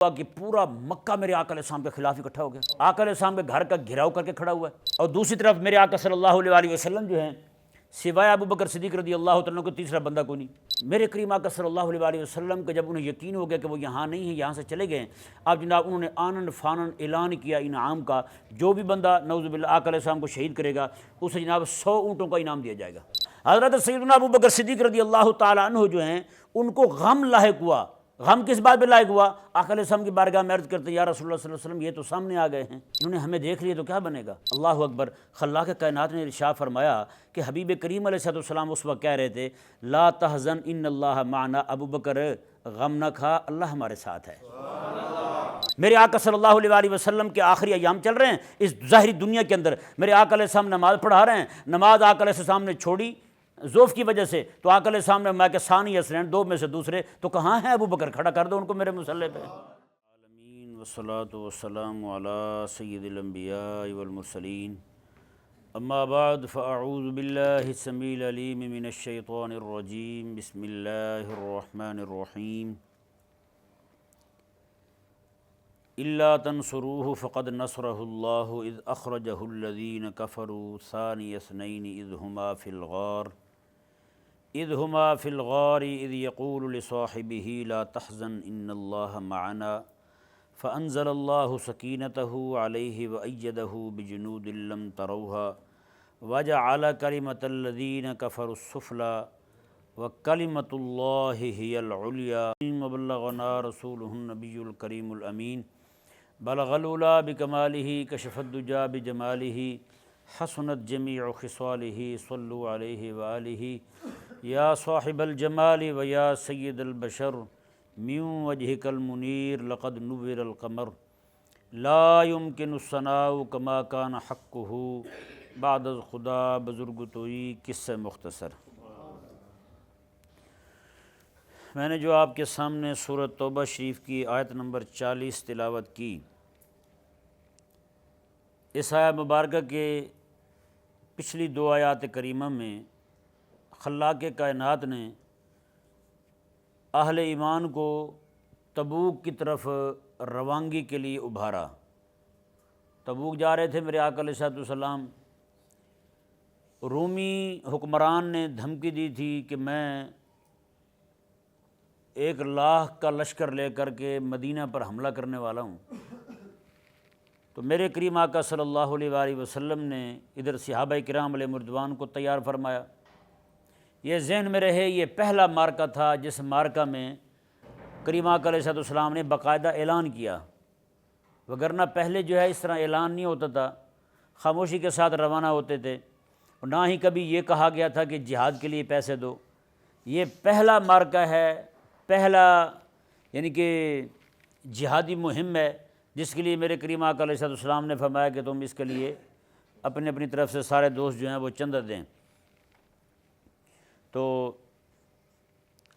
کہ پورا مکہ میرے آقا علیہ السلام کے خلاف اکٹھا ہو گیا، آقا علیہ السلام کے گھر کا گھیراؤ کر کے کھڑا ہوا ہے، اور دوسری طرف میرے آقا صلی اللہ علیہ وسلم جو ہیں سوائے ابو بکر صدیق رضی اللہ تعالیٰ کو تیسرا بندہ کوئی نہیں۔ میرے کریم آقا صلی اللہ علیہ وسلم کے جب انہیں یقین ہو گیا کہ وہ یہاں نہیں ہیں، یہاں سے چلے گئے ہیں، اب جناب انہوں نے آنن فانن اعلان کیا انعام کا، جو بھی بندہ نعوذ باللہ آقا علیہ السلام کو شہید کرے گا اسے جناب 100 اونٹوں کا انعام دیا جائے گا۔ حضرت سیدنا ابو بکر صدیق رضی اللہ تعالیٰ عنہ جو ہیں ان کو غم لاحق ہوا۔ غم کس بات پہ لاحق ہوا؟ آقا علیہ السلام کی بارگاہ میں عرض کرتے یا رسول اللہ صلی اللہ علیہ وسلم یہ تو سامنے آ گئے ہیں، انہوں نے ہمیں دیکھ لیا تو کیا بنے گا؟ اللہ اکبر۔ خلاق کائنات نے ارشاد فرمایا کہ حبیب کریم علیہ السلام اس وقت کہہ رہے تھے لا تحزن ان اللہ معنا، ابو بکر غم نہ کھا، اللہ ہمارے ساتھ ہے۔ میرے آقا صلی اللہ علیہ وسلم کے آخری ایام چل رہے ہیں اس ظاہری دنیا کے اندر، میرے آقا علیہ السلام نماز پڑھا رہے ہیں، نماز آقا علیہ السلام نے چھوڑی ذوف کی وجہ سے، تو آقا علیہ السلام نے کہ ثانی اثنین، دو میں سے دوسرے، تو کہاں ہیں ابو بکر؟ کھڑا کر دو ان کو میرے مصلی پہ۔ عالمین والصلاة والسلام علی سید الانبیاء والمرسلین، اما بعد فاعوذ باللہ السمیع العلیم من الشیطان الرجیم، بسم اللہ الرحمن الرحیم۔ الا تنصروه فقد نصره الله اذ اخرجه الذين كفروا ثاني اثنين اذ هما في الغار اذ يقول لصاحبه لا تحزن ان الله معنا فانزل الله سكينته عليه وايده بجنود لم تروها وجعل كلمة الذين كفروا السفلى وكلمة الله هي العليا وبلغنا رسوله النبي الكريم الأمين بلغ العلا بکمالہ کشف الدجا بجمالہ حسنت جمیع خصالہ صلوا علیہ وآلہ یا صاحب الجمال ویا سید البشر من وجہک المنیر لقد نور القمر لا يمکن الثناء کما کان حقہ بعد از خدا بزرگ توئی۔ قصہ مختصر، میں نے جو آپ کے سامنے سورۃ توبہ شریف کی آیت نمبر 40 تلاوت کی، اس آیت مبارکہ کے پچھلی 2 آیات کریمہ میں خلاق کائنات نے اہل ایمان کو تبوک کی طرف روانگی کے لیے ابھارا۔ تبوک جا رہے تھے میرے آقا علیہ السلام، رومی حکمران نے دھمکی دی تھی کہ میں 1 لاکھ کا لشکر لے کر کے مدینہ پر حملہ کرنے والا ہوں۔ تو میرے کریم آقا صلی اللہ علیہ وسلم نے ادھر صحابہ کرام علیہ رضوان کو تیار فرمایا۔ یہ ذہن میں رہے یہ پہلا معرکہ تھا جس معرکہ میں کریم آقا علیہ السلام نے باقاعدہ اعلان کیا، وگرنہ پہلے جو ہے اس طرح اعلان نہیں ہوتا تھا، خاموشی کے ساتھ روانہ ہوتے تھے، اور نہ ہی کبھی یہ کہا گیا تھا کہ جہاد کے لیے پیسے دو۔ یہ پہلا معرکہ ہے، پہلا یعنی کہ جہادی مہم ہے جس کے لیے میرے کریم آقا علیہ السلام نے فرمایا کہ تم اس کے لیے اپنی طرف سے سارے دوست جو ہیں وہ چندہ دیں۔ تو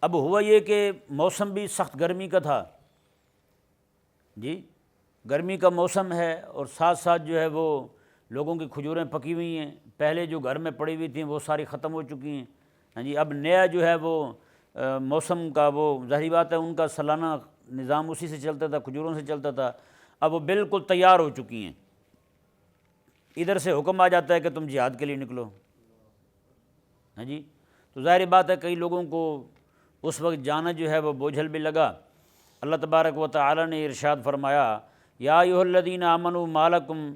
اب ہوا یہ کہ موسم بھی سخت گرمی کا تھا، جی گرمی کا موسم ہے، اور ساتھ ساتھ جو ہے وہ لوگوں کی کھجوریں پکی ہوئی ہیں، پہلے جو گھر میں پڑی ہوئی تھیں وہ ساری ختم ہو چکی ہیں، ہاں جی اب نیا جو ہے وہ موسم کا وہ ظاہری بات ہے ان کا سالانہ نظام اسی سے چلتا تھا، کھجوروں سے چلتا تھا، اب وہ بالکل تیار ہو چکی ہیں۔ ادھر سے حکم آ جاتا ہے کہ تم جہاد کے لیے نکلو، ہاں جی تو ظاہری بات ہے کئی لوگوں کو اس وقت جانا جو ہے وہ بوجھل بھی لگا۔ اللہ تبارک و تعالی نے ارشاد فرمایا یا ایھا الذین آمنوا ما لکم،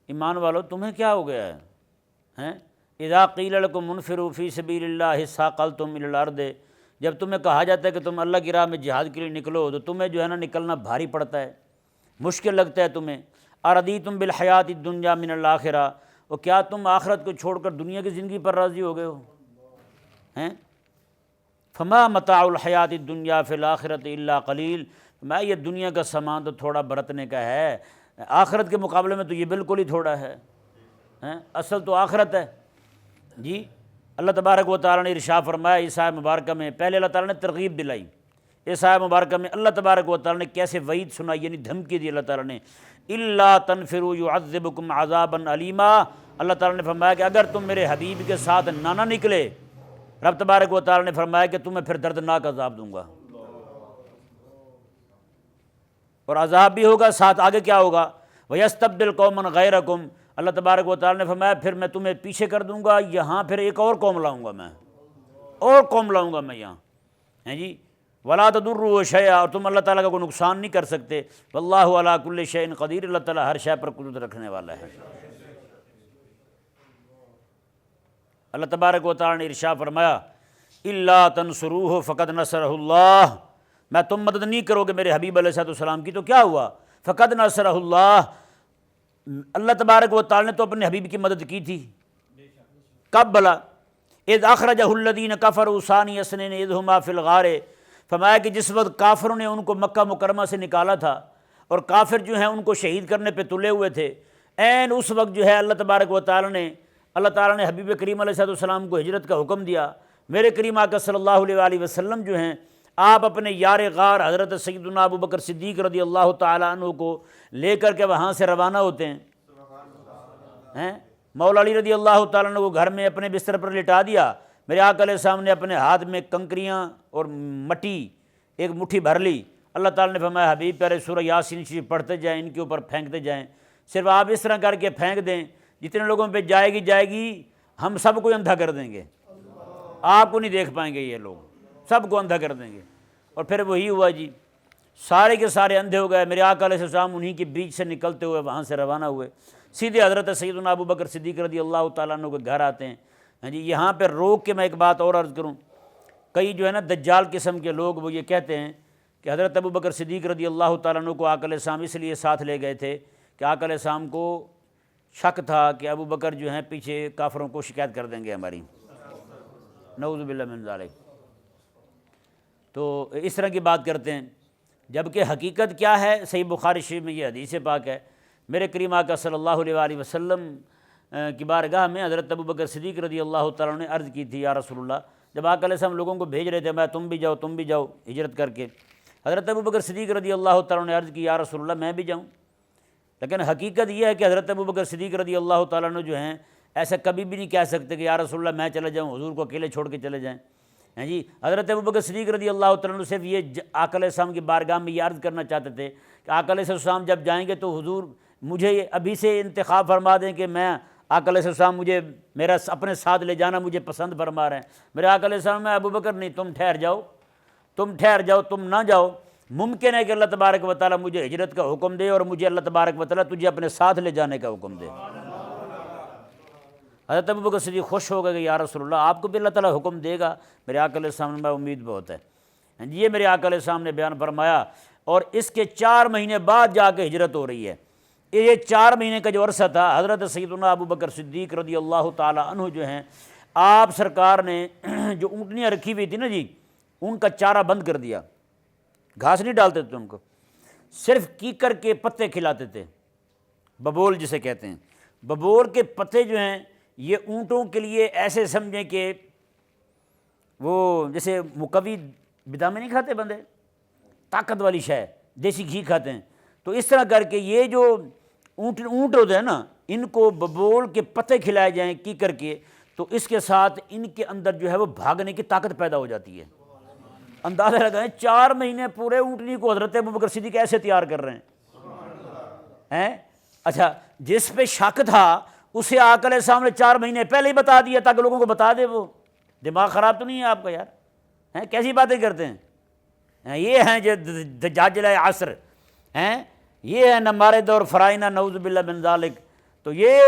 ایمان والو تمہیں کیا ہو گیا ہے؟ اذا قیل لکم انفروا فی سبیل اللہ ثاقلتم الی الارض، جب تمہیں کہا جاتا ہے کہ تم اللہ کی راہ میں جہاد کے لیے نکلو تو تمہیں جو ہے نا نکلنا بھاری پڑتا ہے، مشکل لگتا ہے تمہیں۔ اردیتم بالحیات الدنیا من الآخرہ، اور کیا تم آخرت کو چھوڑ کر دنیا کی زندگی پر راضی ہو گئے ہو ہیں؟ فما متاع الحیات الدنیا فی الآخرۃ الا قلیل، میں یہ دنیا کا سامان تو تھوڑا برتنے کا ہے، آخرت کے مقابلے میں تو یہ بالکل ہی تھوڑا ہے، اصل تو آخرت ہے۔ جی اللہ تبارک و تعالیٰ نے ارشاد فرمایا اس آیت مبارکہ میں، پہلے اللہ تعالیٰ نے ترغیب دلائی، اس آیت مبارکہ میں اللہ تبارک و تعالیٰ نے کیسے وعید سنائی، یعنی دھمکی دی اللہ تعالیٰ نے، الا تنفروا يعذبكم عذابا علیما، اللہ تعالیٰ نے فرمایا کہ اگر تم میرے حبیب کے ساتھ نہ نکلے، رب تبارک و تعالیٰ نے فرمایا کہ تمہیں پھر دردناک عذاب دوں گا۔ اور عذاب بھی ہوگا، ساتھ آگے کیا ہوگا، وَيَسْتَبْدِلْ قَوْمًا غَيْرَكُمْ، اللہ تبارک و تعالیٰ نے فرمایا پھر میں تمہیں پیچھے کر دوں گا، یہاں پھر ایک اور قوم لاؤں گا، میں اور قوم لاؤں گا میں یہاں، ہیں جی، وَلَا تَضُرُّهُ شَيْئًا، اور تم اللہ تعالیٰ کا کوئی نقصان نہیں کر سکتے، وَاللَّهُ عَلَىٰ كُلِّ شَيْءٍ قدیر، اللہ تعالیٰ ہر شے پر قدرت رکھنے والا ہے۔ اللہ تبارک و تعالیٰ نے ارشاد فرمایا اِلَّا تَنْصُرُوهُ فَقَدْ نَصَرَهُ اللَّهُ، میں تم مدد نہیں کرو گے میرے حبیب علیہ السلام کی تو کیا ہوا، فَقَدْ نَصَرَهُ اللَّهُ، اللہ تبارک و تعالیٰ نے تو اپنے حبیب کی مدد کی تھی، کب بلا، اذ اخرجہ الذین کفروا ثانی اثنین اذ ہما فی الغار، فرمایا کہ جس وقت کافروں نے ان کو مکہ مکرمہ سے نکالا تھا اور کافر جو ہیں ان کو شہید کرنے پہ تلے ہوئے تھے، عین اس وقت جو ہے اللہ تبارک و تعالیٰ نے حبیب کریم علیہ السلام کو ہجرت کا حکم دیا۔ میرے کریم آقا صلی اللہ علیہ وآلہ وسلم جو ہیں آپ اپنے یار غار حضرت سیدنا ابو بکر صدیق رضی اللہ تعالیٰ عنہ کو لے کر کے وہاں سے روانہ ہوتے ہیں، مولا علی رضی اللہ تعالیٰ عنہ کو گھر میں اپنے بستر پر لٹا دیا، میرے آقا علیہ السلام نے اپنے ہاتھ میں کنکریاں اور مٹی ایک مٹھی بھر لی، اللہ تعالیٰ نے فرمایا حبیب پیارے سورہ یاسین شریف پڑھتے جائیں، ان کے اوپر پھینکتے جائیں، صرف آپ اس طرح کر کے پھینک دیں جتنے لوگوں پہ جائے گی ہم سب کو اندھا کر دیں گے، آپ کو نہیں دیکھ پائیں گے، یہ لوگ سب کو اندھا کر دیں گے۔ اور پھر وہی ہوا جی، سارے کے سارے اندھے ہو گئے، میرے آقا علیہ السلام انہی کے بیچ سے نکلتے ہوئے وہاں سے روانہ ہوئے، سیدھے حضرت سیدنا ابو بکر صدیق رضی اللہ تعالیٰ عنہ کے گھر آتے ہیں۔ ہاں جی، یہاں پہ روک کے میں ایک بات اور عرض کروں، کئی جو ہے نا دجال قسم کے لوگ وہ یہ کہتے ہیں کہ حضرت ابو بکر صدیق رضی اللہ تعالیٰ عنہ کو آقا علیہ السلام اس لیے ساتھ لے گئے تھے کہ آقا علیہ السلام کو شک تھا کہ ابو بکر جو ہیں پیچھے کافروں کو شکایت کر دیں گے ہماری، نعوذ باللہ من ذالک، تو اس طرح کی بات کرتے ہیں، جبکہ حقیقت کیا ہے، صحیح بخاری شریف میں یہ حدیث پاک ہے، میرے کریم آقا صلی اللہ علیہ وآلہ وسلم کی بارگاہ میں حضرت ابو بکر صدیق رضی اللہ تعالیٰ نے عرض کی تھی، یا رسول اللہ، جب آقا علیہ السلام لوگوں کو بھیج رہے تھے، میں تم بھی جاؤ ہجرت کر کے، حضرت ابو بکر صدیق رضی اللہ تعالیٰ نے عرض کی، یا رسول اللہ میں بھی جاؤں، لیکن حقیقت یہ ہے کہ حضرت ابو بکر صدیق رضی اللہ تعالیٰ عنہ جو ہیں ایسا کبھی بھی نہیں کہہ سکتے کہ یا رسول اللہ میں چلا جاؤں، حضور کو اکیلے چھوڑ کے چلے جائیں، ہیں جی، حضرت ابو بکر صدیق رضی اللہ تعالیٰ عنہ صرف یہ آقا علیہ السلام کی بارگاہ میں یہ عرض کرنا چاہتے تھے کہ آقا علیہ السلام جب جائیں گے تو حضور مجھے ابھی سے انتخاب فرما دیں کہ میں آقا علیہ السلام مجھے میرا اپنے ساتھ لے جانا مجھے پسند فرما رہے ہیں، میرے آقا علیہ السلام میں ابو بکر نہیں، تم ٹھہر جاؤ، تم نہ جاؤ، ممکن ہے کہ اللہ تبارک و تعالیٰ مجھے ہجرت کا حکم دے اور مجھے اللہ تبارک و تعالیٰ تجھے اپنے ساتھ لے جانے کا حکم دے۔ حضرت ابو بکر صدیق خوش ہو گئے کہ یا رسول اللہ آپ کو بھی اللہ تعالیٰ حکم دے گا، میرے آقا علیہ السلام میں امید بہت ہے۔ یہ میرے آقا علیہ السلام نے بیان فرمایا، اور اس کے 4 مہینے بعد جا کے ہجرت ہو رہی ہے۔ یہ 4 مہینے کا جو عرصہ تھا، حضرت سیدنا ابو بکر صدیق رضی اللہ تعالیٰ عنہ جو ہیں آپ سرکار نے جو اونٹنیاں رکھی ہوئی تھی نا جی، ان کا چارہ بند کر دیا، گھاس نہیں ڈالتے تھے ان کو، صرف کیکر کے پتے کھلاتے تھے، ببول جسے کہتے ہیں، ببول کے پتے جو ہیں یہ اونٹوں کے لیے ایسے سمجھیں کہ وہ جیسے مقوی بدامے نہیں کھاتے بندے، طاقت والی شے، دیسی گھی کھاتے ہیں، تو اس طرح کر کے یہ جو اونٹ ہوتے ہیں نا، ان کو ببول کے پتے کھلائے جائیں کیکر کے، تو اس کے ساتھ ان کے اندر جو ہے وہ بھاگنے کی طاقت پیدا ہو جاتی ہے۔ اندازہ لگائیں 4 مہینے پورے اونٹنی کو حضرت ابوبکر صدیق کیسے تیار کر رہے ہیں؟ اچھا، جس پہ شک تھا اسے آقا علیہ السلام نے 4 مہینے پہلے ہی بتا دیا تاکہ لوگوں کو بتا دے، وہ دماغ خراب تو نہیں ہے آپ کا یار؟ کیسی باتیں کرتے ہیں؟ یہ ہیں جو دجاجلہ عصر ہیں، یہ ہے نمارد اور فرائنہ نعوذ باللہ من ذالک۔ تو یہ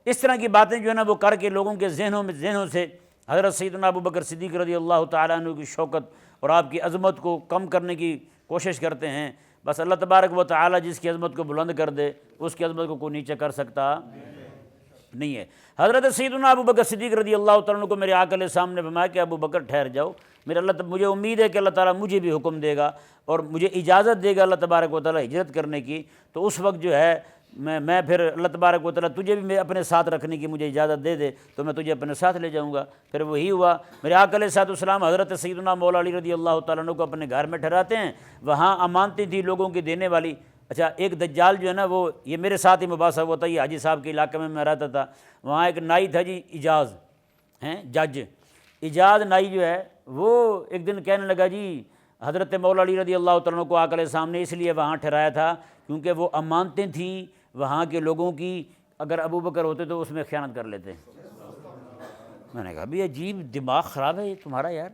اس طرح کی باتیں جو ہے نا وہ کر کے لوگوں کے ذہنوں سے حضرت سیدنا ابو بکر صدیق رضی اللہ تعالیٰ عنہ کی شوکت اور آپ کی عظمت کو کم کرنے کی کوشش کرتے ہیں۔ بس اللہ تبارک و تعالیٰ جس کی عظمت کو بلند کر دے اس کی عظمت کو کوئی نیچے کر سکتا نہیں ہے۔ حضرت سیدنا ابو بکر صدیق رضی اللہ تعالیٰ عنہ کو میرے آقا علیہ السلام نے فرمایا کہ ابو بکر ٹھہر جاؤ، مجھے امید ہے کہ اللہ تعالیٰ مجھے بھی حکم دے گا اور مجھے اجازت دے گا اللہ تبارک و تعالیٰ ہجرت کرنے کی، تو اس وقت جو ہے میں پھر اللہ تبارک و تعالیٰ تجھے بھی اپنے ساتھ رکھنے کی مجھے اجازت دے دے تو میں تجھے اپنے ساتھ لے جاؤں گا۔ پھر وہی ہوا، میرے آقا علیہ السلام حضرت سیدنا مولا علی رضی اللہ تعالیٰ عنہ کو اپنے گھر میں ٹھہراتے ہیں، وہاں امانتیں تھی لوگوں کی دینے والی۔ اچھا، ایک دجال جو ہے نا وہ یہ میرے ساتھ ہی مباحثہ ہوا تھا، یہ حاجی صاحب کے علاقے میں رہتا تھا، وہاں ایک نائی تھا جی اجاز، جج اجاز نائی جو ہے وہ ایک دن کہنے لگا جی حضرت مولا علی رضی اللہ تعالیٰ عنہ کو آقا علیہ السلام نے اس لیے وہاں ٹھہرایا تھا کیونکہ وہ امانتیں تھیں وہاں کے لوگوں کی، اگر ابو بکر ہوتے تو اس میں خیانت کر لیتے۔ میں نے کہا بھی عجیب دماغ خراب ہے یہ تمہارا یار،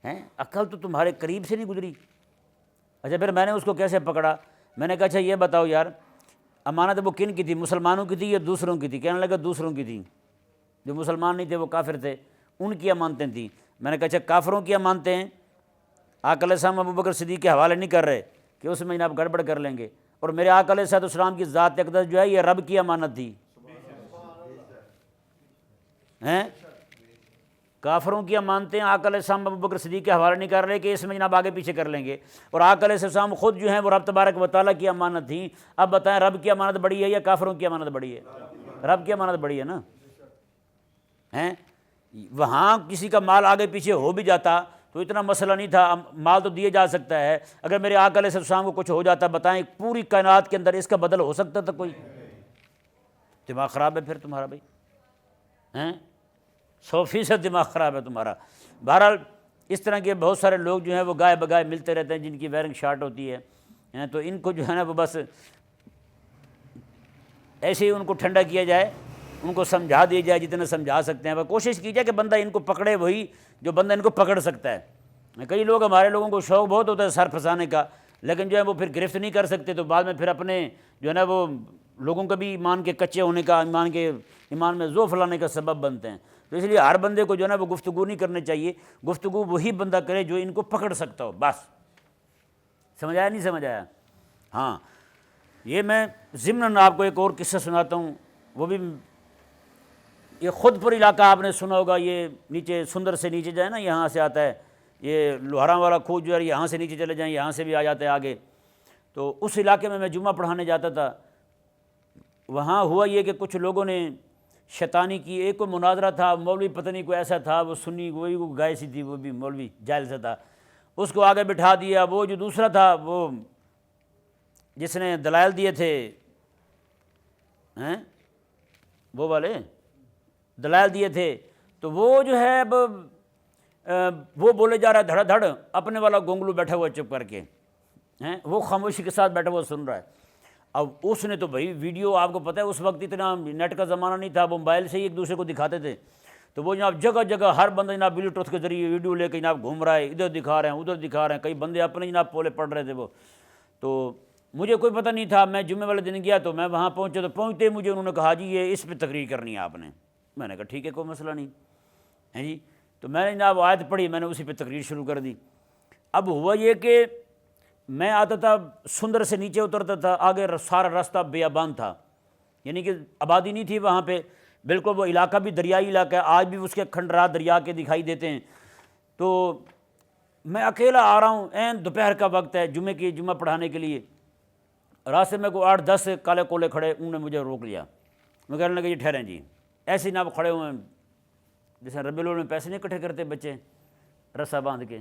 ہیں عقل تو تمہارے قریب سے نہیں گزری۔ اچھا پھر میں نے اس کو کیسے پکڑا، میں نے کہا اچھا یہ بتاؤ یار امانت وہ کن کی تھی، مسلمانوں کی تھی یا دوسروں کی تھی؟ کہنے لگا دوسروں کی تھی، جو مسلمان نہیں تھے وہ کافر تھے ان کی امانتیں تھیں۔ میں نے کہا اچھا کافروں کی امانتیں ہیں، آقا علیہ السلام ابو بکر صدیق کے حوالے نہیں کر رہے کہ اس میں جناب گڑبڑ کر لیں گے، اور میرے آقا علیہ السلام کی ذات اقدس جو ہے یہ رب کی امانت تھی، ہیں کافروں کی امانتیں آقا علیہ السلام ابو بکر صدیق کے حوالے نہیں کر رہے کہ اس میں جناب آگے پیچھے کر لیں گے، اور آقا علیہ السلام خود جو ہیں وہ رب تبارک و تعالیٰ کی امانت تھیں۔ اب بتائیں رب کی امانت بڑی ہے یا کافروں کی امانت بڑی ہے؟ رب کی امانت بڑی ہے نا، ہیں وہاں کسی کا مال آگے پیچھے ہو بھی جاتا تو اتنا مسئلہ نہیں تھا، مال تو دیا جا سکتا ہے، اگر میرے آقا علیہ السلام کو کچھ ہو جاتا بتائیں پوری کائنات کے اندر اس کا بدل ہو سکتا تھا کوئی؟ دماغ خراب ہے پھر تمہارا بھائی، ہیں 100% دماغ خراب ہے تمہارا۔ بہرحال اس طرح کے بہت سارے لوگ جو ہیں وہ گائے بگائے ملتے رہتے ہیں جن کی وائرنگ شارٹ ہوتی ہے، تو ان کو جو ہے نا وہ بس ایسے ہی ان کو ٹھنڈا کیا جائے، ان کو سمجھا دیا جائے جتنا سمجھا سکتے ہیں، کوشش کی جائے کہ بندہ ان کو پکڑے وہی جو بندہ ان کو پکڑ سکتا ہے۔ کئی لوگ ہمارے لوگوں کو شوق بہت ہوتا ہے سر پھنسانے کا، لیکن جو ہے وہ پھر گرفت نہیں کر سکتے تو بعد میں پھر اپنے جو ہے نا وہ لوگوں کا بھی ایمان کے کچے ہونے کا، ایمان میں ضعف لانے کا سبب بنتے ہیں۔ تو اس لیے ہر بندے کو جو ہے نا وہ گفتگو نہیں کرنی چاہیے، گفتگو وہی بندہ کرے جو ان کو پکڑ سکتا ہو، بس سمجھ آیا نہیں سمجھ آیا؟ ہاں یہ میں ضمناً آپ کو ایک اور قصہ سناتا ہوں، وہ بھی یہ خود پور علاقہ آپ نے سنا ہوگا، یہ نیچے سندر سے نیچے جائے نا یہاں سے آتا ہے، یہ لوہارا والا کھو جو ہے یہاں سے نیچے چلے جائیں یہاں سے بھی آ جاتا ہے آگے، تو اس علاقے میں جمعہ پڑھانے جاتا تھا۔ وہاں ہوا یہ کہ کچھ لوگوں نے شیطانی کی، ایک کو مناظرہ تھا، مولوی پتہ نہیں کوئی ایسا تھا وہ سنی وہی وہ گائے سی تھی، وہ بھی مولوی جاہل سے تھا، اس کو آگے بٹھا دیا۔ وہ جو دوسرا تھا وہ جس نے دلائل دیے تھے، ہیں وہ والے دلائل دیے تھے، تو وہ جو ہے اب وہ بولے جا رہا ہے دھڑا دھڑ، اپنے والا گونگلو بیٹھا ہوا چپ کر کے، ہیں وہ خاموشی کے ساتھ بیٹھا ہوا سن رہا ہے۔ اب اس نے تو بھائی ویڈیو، آپ کو پتہ ہے اس وقت اتنا نیٹ کا زمانہ نہیں تھا، وہ موبائل سے ہی ایک دوسرے کو دکھاتے تھے، تو وہ جناب جگہ جگہ ہر بندہ جناب بلوٹوتھ کے ذریعے ویڈیو لے کے جناب گھوم رہا ہے، ادھر دکھا رہے ہیں ادھر دکھا رہے ہیں، کئی بندے اپنے جناب پولے پڑھ رہے تھے وہ۔ تو مجھے کوئی پتہ نہیں تھا، میں جمعے والے دن گیا تو میں وہاں پہنچا، تو پہنچتے مجھے انہوں نے کہا جی یہ اس پہ تقریر کرنی ہے آپ نے۔ میں نے کہا ٹھیک ہے کوئی مسئلہ نہیں ہے جی، تو میں نے جناب آیت پڑھی، میں نے اسی پہ تقریر شروع کر دی۔ اب ہوا یہ کہ میں آتا تھا سندر سے نیچے اترتا تھا، آگے سارا راستہ بیابان تھا، یعنی کہ آبادی نہیں تھی وہاں پہ، بالکل وہ علاقہ بھی دریائی علاقہ ہے، آج بھی اس کے کھنڈرات دریا کے دکھائی دیتے ہیں۔ تو میں اکیلا آ رہا ہوں، عین دوپہر کا وقت ہے جمعہ پڑھانے کے لیے، راستے میں کوئی 8-10 کالے کولے کھڑے، انہوں نے مجھے روک لیا، میں کہنے لگا جی ٹھہریں جی، ایسے ہی کھڑے ہوئے ہیں جیسے ربی الاول میں پیسے نہیں اکٹھے کرتے بچے رسا باندھ کے،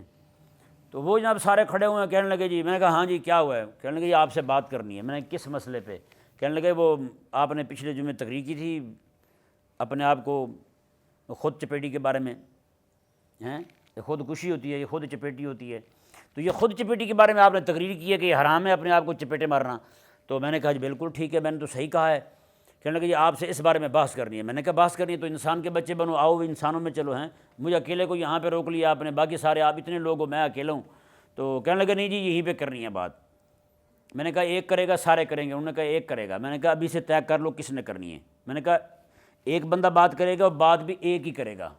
تو وہ جناب سارے کھڑے ہوئے ہیں، کہنے لگے جی، میں نے کہا ہاں جی کیا ہوا ہے؟ کہنے لگے جی آپ سے بات کرنی ہے۔ میں نے کس مسئلے پہ؟ کہنے لگے وہ آپ نے پچھلے جمعے تقریر کی تھی اپنے آپ کو خود چپیٹی کے بارے میں، ہیں یہ خود کشی ہوتی ہے، یہ خود چپیٹی ہوتی ہے، تو یہ خود چپیٹی کے بارے میں آپ نے تقریر کی ہے کہ یہ حرام ہے اپنے آپ کو چپیٹے مارنا۔ تو میں نے کہا جی بالکل ٹھیک ہے، میں نے تو صحیح کہا ہے۔ کہنے لگے جی آپ سے اس بارے میں بحث کرنی ہے۔ میں نے کہا بحث کرنی ہے تو انسان کے بچے بنو، آؤ انسانوں میں چلو، ہیں مجھے اکیلے کو یہاں پہ روک لیا آپ نے، باقی سارے آپ اتنے لوگ ہو، میں اکیلا ہوں۔ تو کہنے لگے نہیں جی یہیں پہ کرنی ہے بات۔ میں نے کہا ایک کرے گا سارے کریں گے؟ انہوں نے کہا ایک کرے گا۔ میں نے کہا ابھی سے طے کر لو کس نے کرنی ہے۔ میں نے کہا ایک بندہ بات کرے گا اور بات بھی ایک ہی کرے گا،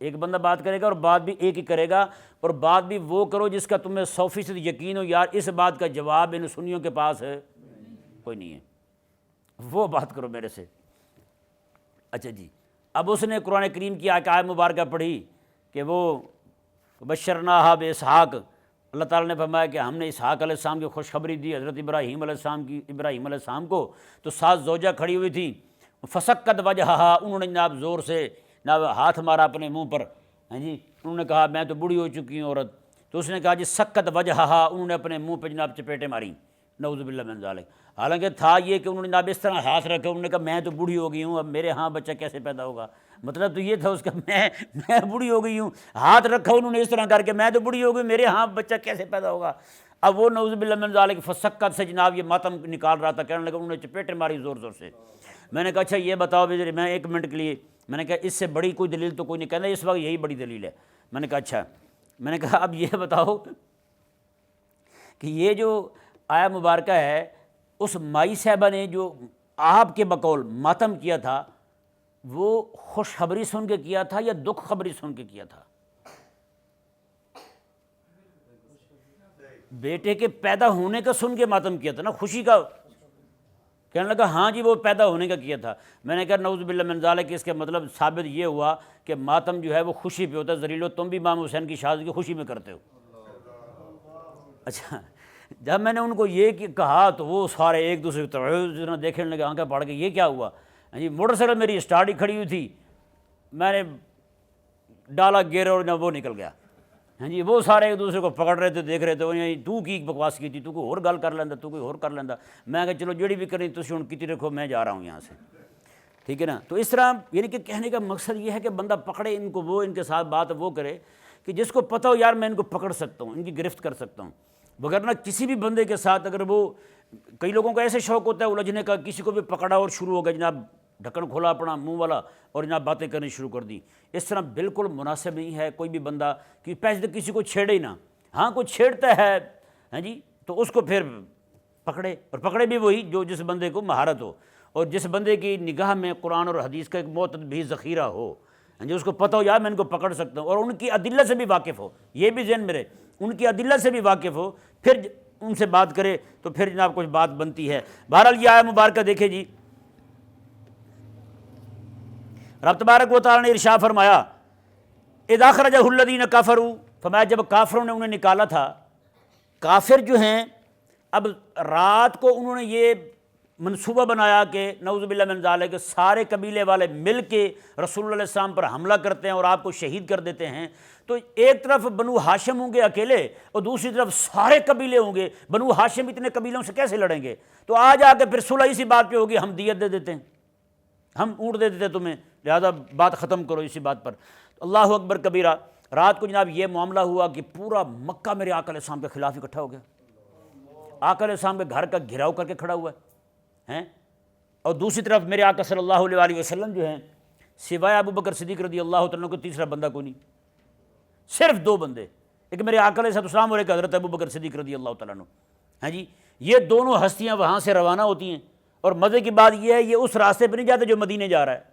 ایک بندہ بات کرے گا اور بات بھی ایک ہی کرے گا، اور بات بھی وہ کرو جس کا تمہیں 100% یقین ہو یار اس بات کا جواب ان سنیوں کے پاس ہے کوئی نہیں ہے، وہ بات کرو میرے سے۔ اچھا جی، اب اس نے قرآن کریم کی آیت مبارکہ پڑھی کہ وہ بشرناہا باسحاق، اللہ تعالیٰ نے فرمایا کہ ہم نے اسحاق علیہ السلام کی خوشخبری دی حضرت ابراہیم علیہ السلام کو، تو 7 زوجہ کھڑی ہوئی تھیں، فسکت وجہہا، انہوں نے جناب زور سے ہاتھ مارا اپنے منہ پر، ہیں جی انہوں نے کہا میں تو بوڑھی ہو چکی ہوں عورت، تو اس نے کہا جی سکت وجہہا، انہوں نے اپنے منہ پہ جناب چپیٹیں ماری، نعوذ باللہ من ذالک۔ حالانکہ تھا یہ کہ انہوں نے جناب اس طرح ہاتھ رکھا، انہوں نے کہا میں تو بوڑھی ہو گئی ہوں، اب میرے ہاں بچہ کیسے پیدا ہوگا، مطلب تو یہ تھا اس کا، میں بوڑھی ہو گئی ہوں، ہاتھ رکھا انہوں نے اس طرح کر کے، میں تو بوڑھی ہو گئی، میرے ہاں بچہ کیسے پیدا ہوگا۔ اب وہ نعوذ باللہ من ذالک فسکت سے جناب یہ ماتم نکال رہا تھا، کہنے لگا، انہوں نے چپیٹیں ماری زور زور سے۔ میں نے کہا اچھا یہ بتاؤ بھی، میں 1 منٹ کے لیے، میں نے کہا اس سے بڑی کوئی دلیل تو کوئی نہیں، کہنا اس وقت یہی بڑی دلیل ہے۔ میں نے کہا اچھا، میں نے کہا اب یہ بتاؤ کہ یہ جو آیا مبارکہ ہے، اس مائی صاحبہ نے جو آپ کے بقول ماتم کیا تھا، وہ خوشخبری سن کے کیا تھا یا دکھ خبری سن کے کیا تھا؟ بیٹے کے پیدا ہونے کا سن کے ماتم کیا تھا نا، خوشی کا۔ کہنے لگا ہاں جی وہ پیدا ہونے کا کیا تھا۔ میں نے کہا نعوذ باللہ من ذالک، اس کا مطلب ثابت یہ ہوا کہ ماتم جو ہے وہ خوشی پہ ہوتا ہے، ذلیلو تم بھی امام حسین کی شہادت کی خوشی میں کرتے ہو۔ اچھا، جب میں نے ان کو یہ کہا تو وہ سارے ایک دوسرے کی طرف دیکھنے لگے، آنکھیں پھاڑ کے، یہ کیا ہوا؟ جی موٹر سائیکل میری اسٹارٹ ہی کھڑی ہوئی تھی، میں نے ڈالا گیئر اور وہ نکل گیا۔ ہاں جی، وہ سارے ایک دوسرے کو پکڑ رہے تھے، دیکھ رہے تھے، تو کی بکواس کی تھی، تو کوئی اور گل کر لینا، تو کوئی اور کر لینا۔ میں کہا چلو جڑی بھی کرنی تسی ہن کیتی رکھو، میں جا رہا ہوں یہاں سے، ٹھیک ہے نا۔ تو اس طرح یعنی کہ کہنے کا مقصد یہ ہے کہ بندہ پکڑے ان کو، وہ ان کے ساتھ بات وہ کرے کہ جس کو پتہ ہو یار میں ان کو پکڑ سکتا ہوں، ان کی گرفت کر سکتا ہوں۔ وگرنہ کسی بھی بندے کے ساتھ اگر وہ، کئی لوگوں کا ایسے شوق ہوتا ہے الجھنے کا، کسی کو بھی پکڑا اور شروع ہو گیا جناب ڈھکن کھولا اپنا منہ والا اور جناب باتیں کرنی شروع کر دی، اس طرح بالکل مناسب نہیں ہے کوئی بھی بندہ کہ پہلے کسی کو چھیڑے ہی نہ۔ ہاں کوئی چھیڑتا ہے ہاں جی تو اس کو پھر پکڑے، اور پکڑے بھی وہی جو جس بندے کو مہارت ہو، اور جس بندے کی نگاہ میں قرآن اور حدیث کا ایک معتد بھی ذخیرہ ہو، ہاں جی اس کو پتہ ہو یار میں ان کو پکڑ سکتا ہوں، اور ان کی ادلہ سے بھی واقف ہو، یہ بھی ذہن میں رہے، ان کی ادلہ سے بھی واقف ہو، پھر ان سے بات کرے تو پھر جناب کچھ بات بنتی ہے۔ بہرحال یہ آیت مبارکہ دیکھیں جی، رب تبارک و تعالیٰ نے ارشاد فرمایا اذا اخرجہ الذین کفروا، فرمایا جب کافروں نے انہیں نکالا تھا۔ کافر جو ہیں اب رات کو انہوں نے یہ منصوبہ بنایا کہ نعوذ باللہ من ذالک کہ سارے قبیلے والے مل کے رسول اللہ علیہ السلام پر حملہ کرتے ہیں اور آپ کو شہید کر دیتے ہیں۔ تو ایک طرف بنو ہاشم ہوں گے اکیلے اور دوسری طرف سارے قبیلے ہوں گے، بنو ہاشم اتنے قبیلوں سے کیسے لڑیں گے؟ تو آج آ کے پھر صلح اسی بات پہ ہوگی، ہم دیت دے دیتے ہیں، ہم اونٹ دے دیتے ہیں تمہیں، لہذا بات ختم کرو اسی بات پر۔ اللہ اکبر کبیرہ۔ رات کو جناب یہ معاملہ ہوا کہ پورا مکہ میرے آقا علیہ السلام کے خلاف اکٹھا ہو گیا، آقا علیہ السلام کے گھر کا گھراؤ کر کے کھڑا ہوا ہے، اور دوسری طرف میرے آقا صلی اللہ علیہ وآلہ وسلم جو ہیں سوائے ابو بکر صدیق رضی اللہ تعالیٰ کو تیسرا بندہ کوئی نہیں، صرف 2 بندے، ایک میرے آقا علیہ السلام اور ایک حضرت ابو بکر صدیق رضی اللہ تعالیٰ عنہ۔ ہاں جی یہ دونوں ہستیاں وہاں سے روانہ ہوتی ہیں، اور مزے کی بات یہ ہے یہ اس راستے پہ نہیں جاتے جو مدینے جا رہا ہے،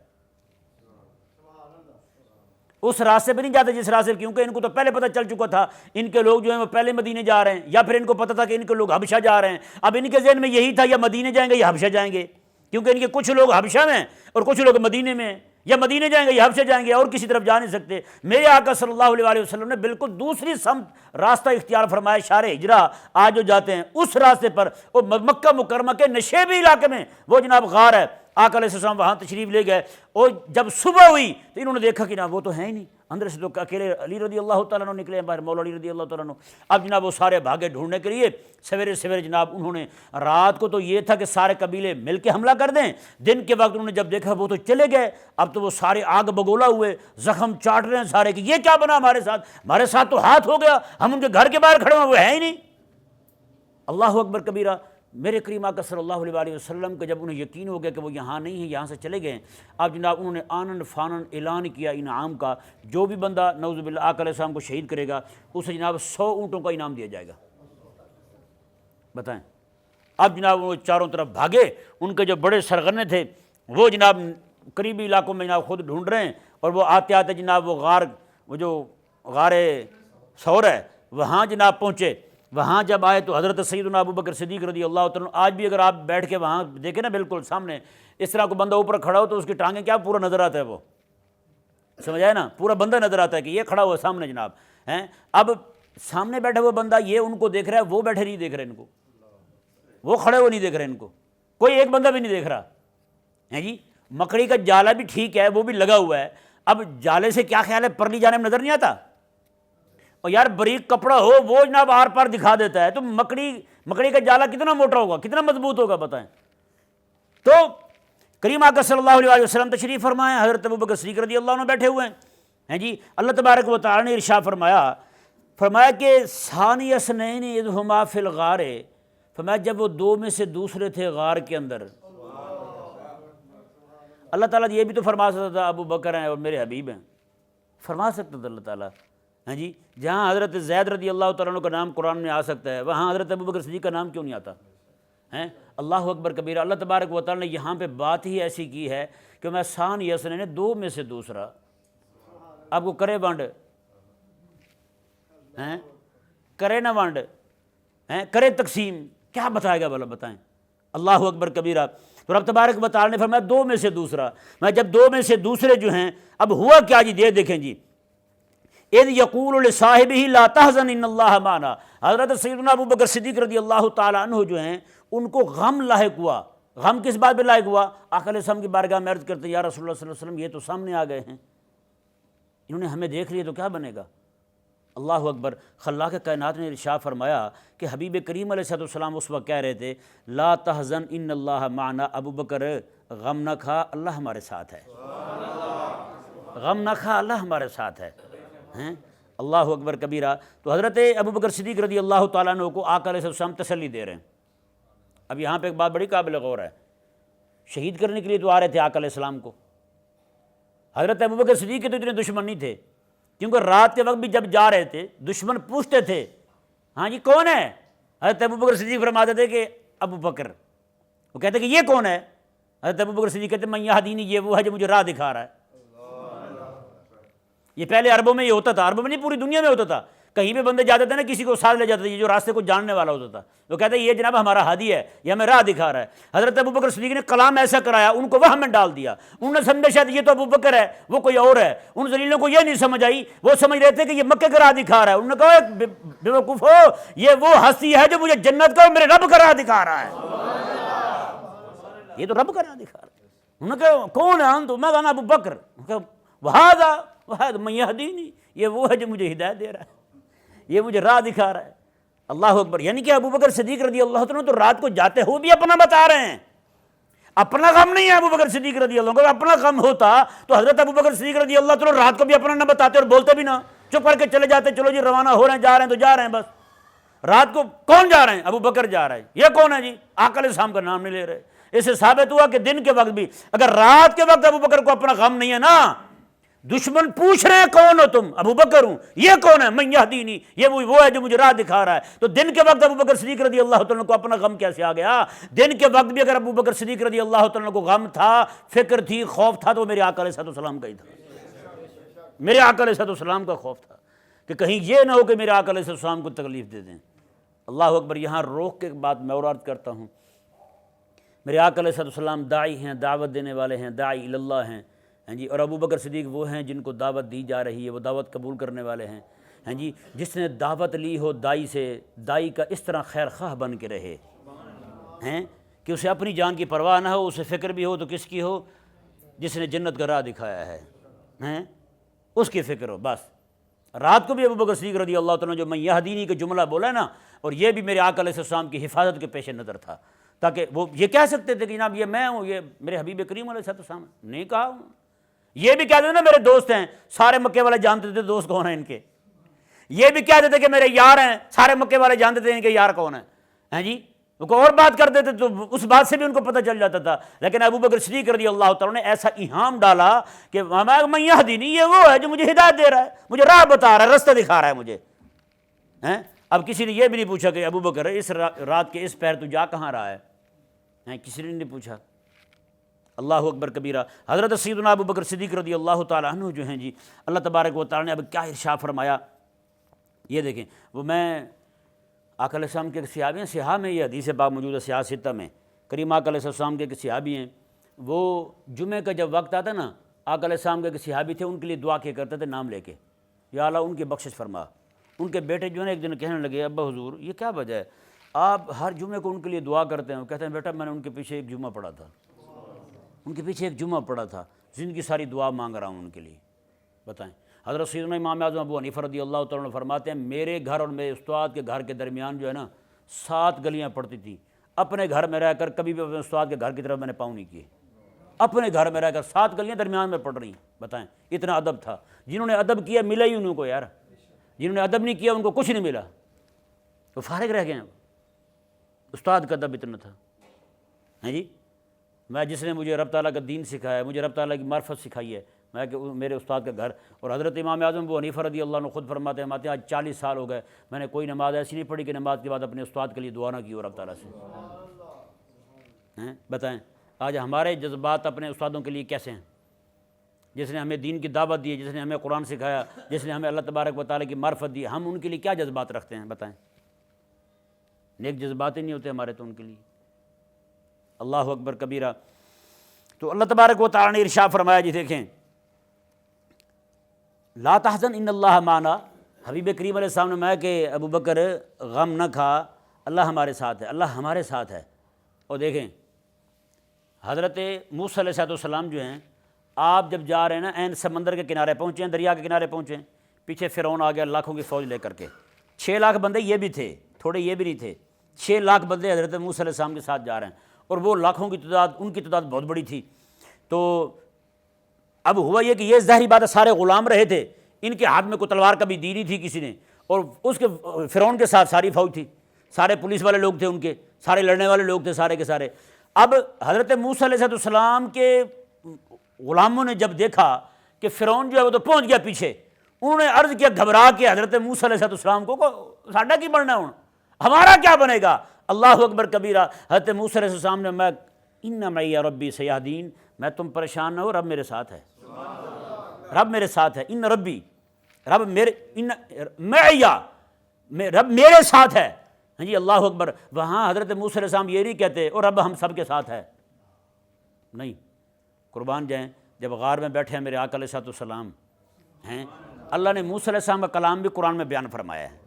اس راستے پہ نہیں جاتے جس راستے، کیونکہ ان کو تو پہلے پتہ چل چکا تھا ان کے لوگ جو ہیں وہ پہلے مدینے جا رہے ہیں، یا پھر ان کو پتہ تھا کہ ان کے لوگ حبشہ جا رہے ہیں۔ اب ان کے ذہن میں یہی تھا یا مدینے جائیں گے یا حبشہ جائیں گے، کیونکہ ان کے کچھ لوگ حبشہ میں ہیں اور کچھ لوگ مدینے میں ہیں، یا مدینے جائیں گے یا حبشہ جائیں گے، اور کسی طرف جا نہیں سکتے۔ میرے آقا صلی اللہ علیہ وآلہ وسلم نے بالکل دوسری سمت راستہ اختیار فرمایا، شار ہجرہ آج جو جاتے ہیں اس راستے پر، اور مکہ مکرمہ کے نشیبی علاقے میں وہ جناب غار ہے، آقا علیہ السلام وہاں تشریف لے گئے، اور جب صبح ہوئی تو انہوں نے دیکھا کہ وہ تو ہے ہی نہیں، اندر سے تو اکیلے علی رضی اللہ تعالیٰ عنہ نکلے ہیں باہر، مولا علی رضی اللہ تعالیٰ عنہ۔ اب جناب وہ سارے بھاگے ڈھونڈنے کے لیے، سویرے سویرے جناب انہوں نے، رات کو تو یہ تھا کہ سارے قبیلے مل کے حملہ کر دیں، دن کے وقت انہوں نے جب دیکھا وہ تو چلے گئے، اب تو وہ سارے آگ بگولا ہوئے، زخم چاٹ رہے ہیں سارے کہ یہ کیا بنا ہمارے ساتھ تو ہاتھ ہو گیا، ہم ان کے گھر کے باہر کھڑے ہیں وہ ہے ہی نہیں۔ اللہ اکبر کبیرہ۔ میرے کریم آقا صلی اللہ علیہ وآلہ وسلم کو جب انہیں یقین ہو گیا کہ وہ یہاں نہیں ہیں، یہاں سے چلے گئے، اب جناب انہوں نے آنن فانن اعلان کیا انعام کا، جو بھی بندہ نعوذ باللہ آقا علیہ السلام کو شہید کرے گا اسے جناب 100 اونٹوں کا انعام دیا جائے گا۔ بتائیں، اب جناب وہ چاروں طرف بھاگے، ان کے جو بڑے سرغنے تھے وہ جناب قریبی علاقوں میں جناب خود ڈھونڈ رہے ہیں، اور وہ آتے آتے جناب وہ غار، وہ جو غار ثور ہے وہاں جناب پہنچے۔ وہاں جب آئے تو حضرت سیدنا ابو بکر صدیق رضی اللہ تعالیٰ عنہ، آج بھی اگر آپ بیٹھ کے وہاں دیکھیں نا بالکل سامنے اس طرح کو بندہ اوپر کھڑا ہو تو اس کی ٹانگیں کیا پورا نظر آتا ہے، وہ سمجھ آئے نا، پورا بندہ نظر آتا ہے کہ یہ کھڑا ہوا سامنے جناب ہیں۔ اب سامنے بیٹھا ہوا بندہ یہ ان کو دیکھ رہا ہے، وہ بیٹھے نہیں دیکھ رہے ان کو، وہ کھڑے ہوئے نہیں دیکھ رہے ان کو، کوئی ایک بندہ بھی نہیں دیکھ رہا ہے جی۔ مکڑی کا جالا بھی ٹھیک ہے وہ بھی لگا ہوا ہے، اب جالے سے کیا خیال ہے پرلی جانب نظر نہیں آتا، اور یار بریک کپڑا ہو وہ جناب آر پار دکھا دیتا ہے، تو مکڑی مکڑی کا جالا کتنا موٹا ہوگا، کتنا مضبوط ہوگا بتائیں۔ تو کریم آقا صلی اللہ علیہ وسلم تشریف فرمائے، حضرت ابوبکر صدیق رضی اللہ عنہ بیٹھے ہوئے ہیں جی۔ اللہ تبارک و تعالی نے ارشاد فرمایا کہ ثانی اثنین اذ ہما فی الغار، فرمایا جب وہ دو میں سے دوسرے تھے غار کے اندر۔ اللہ تعالیٰ یہ بھی تو فرما سکتا تھا ابو بکر ہیں اور میرے حبیب ہیں، فرما سکتا تھا اللہ تعالیٰ، ہاں جی۔ جہاں حضرت زید رضی اللہ تعالیٰ عنہ کا نام قرآن میں آ سکتا ہے، وہاں حضرت ابوبکر صدیق کا نام کیوں نہیں آتا ہیں؟ اللہ اکبر کبیرہ۔ اللہ تبارک و تعالیٰ نے یہاں پہ بات ہی ایسی کی ہے کہ میں ثانی اثنین، دو میں سے دوسرا، آپ کو کرے ونڈ ہیں، کرے نہ ونڈ ہیں، کرے تقسیم، کیا بتائے گا بھلا بتائیں؟ اللہ اکبر کبیرہ۔ تو رب تبارک و تعالیٰ نے فرمایا دو میں سے دوسرا، میں جب دو میں سے دوسرے جو ہیں، اب ہوا کیا جی، دیکھیں جی، اذ یقول لصاحبہ لا تحزن ان اللہ معنا، حضرت سیدنا ابوبکر صدیق رضی اللہ تعالیٰ عنہ جو ہیں ان کو غم لاحق ہوا۔ غم کس بات پہ لاحق ہوا؟ آقا علیہ السلام کی بارگاہ میں عرض کرتے یا رسول اللہ صلی اللہ علیہ وسلم یہ تو سامنے آ گئے ہیں، انہوں نے ہمیں دیکھ لیا تو کیا بنے گا؟ اللہ اکبر۔ خلاق کائنات نے ارشاد فرمایا کہ حبیب کریم علیہ السلام اس وقت کہہ رہے تھے لا تحزن ان اللہ معنا، ابو بکر غم نہ کھا، اللہ ہمارے ساتھ ہے، غم نہ کھا، اللہ ہمارے ساتھ ہے ہیں۔ اللہ اکبر کبیرہ۔ تو حضرت ابو بکر صدیق رضی اللہ تعالیٰ عنہ کو آقا علیہ السلام تسلی دے رہے ہیں۔ اب یہاں پہ ایک بات بڑی قابل غور ہے، شہید کرنے کے لیے تو آ رہے تھے آقا علیہ السلام کو۔ حضرت ابو بکر صدیق کے تو اتنے دشمن نہیں تھے، کیونکہ رات کے وقت بھی جب جا رہے تھے دشمن پوچھتے تھے ہاں جی کون ہے؟ حضرت ابو بکر صدیق فرماتے تھے کہ ابو بکر، وہ کہتے کہ یہ کون ہے؟ حضرت ابو بکر صدیق کہتے من یہدینی، یہ وہ ہے جو مجھے راہ دکھا رہا ہے۔ یہ پہلے عربوں میں یہ ہوتا تھا، عربوں میں نہیں پوری دنیا میں ہوتا تھا، کہیں پہ بندے جاتے تھے نا کسی کو ساتھ لے جاتے تھے، یہ جو راستے کو جاننے والا ہوتا تھا، وہ کہتے ہیں یہ جناب ہمارا ہادی ہے، یہ ہمیں راہ دکھا رہا ہے۔ حضرت ابو بکر صدیق نے کلام ایسا کرایا، ان کو وہم میں ڈال دیا، انہوں نے سمجھا شاید یہ تو ابو بکر ہے، وہ کوئی اور ہے۔ ان ذلیلوں کو یہ نہیں سمجھ آئی، وہ سمجھ رہے تھے کہ یہ مکے کا راہ دکھا رہا ہے۔ انہوں نے کہا بے وقوف ہو، یہ وہ ہستی ہے جو مجھے جنت کا اور میرے رب کا راہ دکھا رہا ہے، یہ تو رب کا راہ دکھا رہا ہے۔ انہوں نے کہا کون ہے انتم؟ میں کہا ابو بکر، وہذا من یہدینی، یہ وہ ہے جو مجھے ہدایت دے رہا ہے، یہ مجھے راہ دکھا رہا ہے۔ اللہ اکبر۔ یعنی کہ ابو بکر صدیق رضی اللہ عنہ تو رات کو جاتے ہو بھی اپنا بتا رہے ہیں، اپنا غم نہیں ہے ابو بکر صدیق رضی اللہ عنہ۔ اگر اپنا غم ہوتا تو حضرت ابو بکر صدیق رضی اللہ عنہ رات کو بھی اپنا نہ بتاتے اور بولتے بھی نہ، چپ کر کے چلے جاتے، چلو جی روانہ ہو رہے ہیں، جا رہے ہیں تو جا رہے ہیں بس۔ رات کو کون جا رہے ہیں؟ ابو بکر جا رہے ہیں۔ یہ کون ہے جی؟ آقا علیہ السلام کا نام نہیں لے رہے۔ اس سے ثابت ہوا کہ دن کے وقت بھی اگر رات کے وقت ابو بکر کو اپنا غم نہیں ہے نا، دشمن پوچھ رہے ہیں کون ہو تم؟ ابو بکر ہوں۔ یہ کون ہے؟ من یہدینی، یہ وہ ہے جو مجھے راہ دکھا رہا ہے۔ تو دن کے وقت ابو بکر صدیق رضی اللہ تعالیٰ کو اپنا غم کیسے آ گیا؟ دن کے وقت بھی اگر ابو بکر صدیق رضی اللہ تعالیٰ کو غم تھا، فکر تھی، خوف تھا، تو میرے آقا علیہ السلام کا ہی تھا، میرے آقا علیہ السلام کا خوف تھا کہ کہیں یہ نہ ہو کہ میرے آقا علیہ السلام کو تکلیف دے دیں۔ اللہ اکبر۔ یہاں روک کے بات میں اور عرض کرتا ہوں، میرے آقا علیہ السلام داعی ہیں، دعوت دینے والے ہیں، داعی اللہ ہیں ہیں جی، اور ابو بکر صدیق وہ ہیں جن کو دعوت دی جا رہی ہے، وہ دعوت قبول کرنے والے ہیں ہیں جی۔ جس نے دعوت لی ہو دائی سے، دائی کا اس طرح خیر خواہ بن کے رہے ہیں کہ اسے اپنی جان کی پرواہ نہ ہو، اسے فکر بھی ہو تو کس کی ہو؟ جس نے جنت کا راہ دکھایا ہے ہیں، اس کی فکر ہو بس۔ رات کو بھی ابو بکر صدیق رضی اللہ تعالیٰ جو من یہدینی کا جملہ بولا ہے نا، اور یہ بھی میرے آقا علیہ السلام کی حفاظت کے پیش نظر تھا، تاکہ وہ یہ کہہ سکتے تھے کہ جناب یہ میں ہوں، یہ میرے حبیب کریم علیہ السلام، نہیں کہا۔ یہ بھی کہتے تھے نا میرے دوست ہیں، سارے مکے والے جانتے تھے دوست کون ہیں ان کے۔ یہ بھی کہتے تھے کہ میرے یار ہیں، سارے مکے والے جانتے تھے ان کے یار کون ہیں، ہیں جی۔ وہ کوئی اور بات کرتے تھے تو اس بات سے بھی ان کو پتہ چل جاتا تھا، لیکن ابو بکر صدیق رضی اللہ تعالیٰ نے ایسا ایہام ڈالا کہ من یہدینی، یہ وہ ہے جو مجھے ہدایت دے رہا ہے، مجھے راہ بتا رہا ہے، رستہ دکھا رہا ہے مجھے۔ اب کسی نے یہ بھی نہیں پوچھا کہ ابو بکر اس رات کے اس پیر تو جا کہاں رہا ہے، کسی نے نہیں پوچھا۔ اللہ اکبر کبیرہ۔ حضرت سیدنا ابو بکر صدیق رضی اللہ تعالیٰ عنہ جو ہیں جی، اللہ تبارک و تعالیٰ نے اب کیا ارشاد فرمایا، یہ دیکھیں۔ وہ میں آقا علیہ السلام کے ایک صحابی ہیں، صحابہ میں یہ حدیث پاک موجود ہے صحاح ستہ میں، کریم آقا علیہ السلام کے ایک صحابی ہیں، وہ جمعے کا جب وقت آتا نا، آقا علیہ السلام کے ایک صحابی تھے، ان کے لیے دعا کیا کرتے تھے نام لے کے، یا اللہ ان کی بخشش فرما۔ ان کے بیٹے جو ہیں ایک دن کہنے لگے ابا حضور یہ کیا وجہ ہے آپ ہر جمعے کو ان کے لیے دعا کرتے ہیں؟ وہ کہتے ہیں بیٹا میں نے ان کے پیچھے ایک جمعہ پڑھا تھا، ان کے پیچھے ایک جمعہ پڑھا تھا، زندگی ساری دعا مانگ رہا ہوں ان کے لیے۔ بتائیں، حضرت سیدنا امام اعظم ابو حنیفہ رضی اللہ تعالیٰ عنہ فرماتے ہیں میرے گھر اور میرے استاد کے گھر کے درمیان جو ہے نا 7 گلیاں پڑتی تھیں، اپنے گھر میں رہ کر کبھی بھی اپنے استاد کے گھر کی طرف میں نے پاؤں نہیں کیے، اپنے گھر میں رہ کر 7 گلیاں درمیان میں پڑ رہی ہیں، بتائیں اتنا ادب تھا۔ جنہوں نے ادب کیا ملا ہی انہوں کو یار، جنہوں نے ادب نہیں کیا ان کو کچھ نہیں ملا، وہ فارغ رہ گئے ہیں۔ استاد کا ادب اتنا تھا، ہیں جی۔ میں جس نے مجھے رب تعالیٰ کا دین سکھایا، مجھے رب تعالیٰ کی معرفت سکھائی ہے، میں کہ میرے استاد کا گھر، اور حضرت امام اعظم ابو حنیفہ رضی اللہ عنہ خود فرماتے ہیں آج 40 سال ہو گئے میں نے کوئی نماز ایسی نہیں پڑھی کہ نماز کے بعد اپنے استاد کے لیے دعا نہ کی ہو رب تعالیٰ سے۔ بتائیں آج ہمارے جذبات اپنے استادوں کے لیے کیسے ہیں؟ جس نے ہمیں دین کی دعوت دی، جس نے ہمیں قرآن سکھایا، جس نے ہمیں اللہ تبارک و تعالیٰ کی معرفت دی، ہم ان کے لیے کیا جذبات رکھتے ہیں؟ بتائیں، نیک جذبات ہی نہیں ہوتے ہمارے تو ان کے لیے۔ اللہ اکبر کبیرہ۔ تو اللہ تبارک و تعالیٰ نے ارشاد فرمایا، جی دیکھیں، لا تحزن ان اللہ معنا، حبیب کریم علیہ السلام نے فرمایا کہ ابو بکر غم نہ کھا، اللہ ہمارے ساتھ ہے، اللہ ہمارے ساتھ ہے۔ اور دیکھیں حضرت موسیٰ علیہ السلام جو ہیں، آپ جب جا رہے ہیں نا، عین سمندر کے کنارے پہنچے ہیں، دریا کے کنارے پہنچے ہیں، پیچھے فرعون آ گیا لاکھوں کی فوج لے کر کے، 6 لاکھ بندے یہ بھی تھے، تھوڑے یہ بھی نہیں تھے، 6 لاکھ بندے حضرت موسیٰ علیہ السلام کے ساتھ جا رہے ہیں، اور وہ لاکھوں کی تعداد، ان کی تعداد بہت بڑی تھی۔ تو اب ہوا یہ کہ یہ ظاہری بات ہے سارے غلام رہے تھے، ان کے ہاتھ میں کوئی تلوار کبھی دی نہیں تھی کسی نے، اور اس کے فرعون کے ساتھ ساری فوج تھی، سارے پولیس والے لوگ تھے، ان کے سارے لڑنے والے لوگ تھے سارے کے سارے۔ اب حضرت موسیٰ علیہ السلام کے غلاموں نے جب دیکھا کہ فرعون جو ہے وہ تو پہنچ گیا پیچھے، انہوں نے عرض کیا گھبرا کے حضرت موسیٰ علیہ السلام کو ساڈا کی بننا ہوں، ہمارا کیا بنے گا؟ اللہ اکبر کبیرہ۔ حضرت موسیٰ علیہ السلام نے، میں ان معی ربی سیہدین، میں تم پریشان نہ ہو، رب میرے ساتھ ہے، رب میرے ساتھ ہے، ان ربی، رب میرے، ان معیا، رب میرے ساتھ ہے۔ ہاں جی اللہ اکبر۔ وہاں حضرت موسیٰ علیہ السلام یہ نہیں کہتے اور رب ہم سب کے ساتھ ہے، نہیں، قربان جائیں، جب غار میں بیٹھے ہیں میرے آقا علیہ السلام ہیں، اللہ نے موسیٰ علیہ السلام کا کلام بھی قرآن میں بیان فرمایا ہے،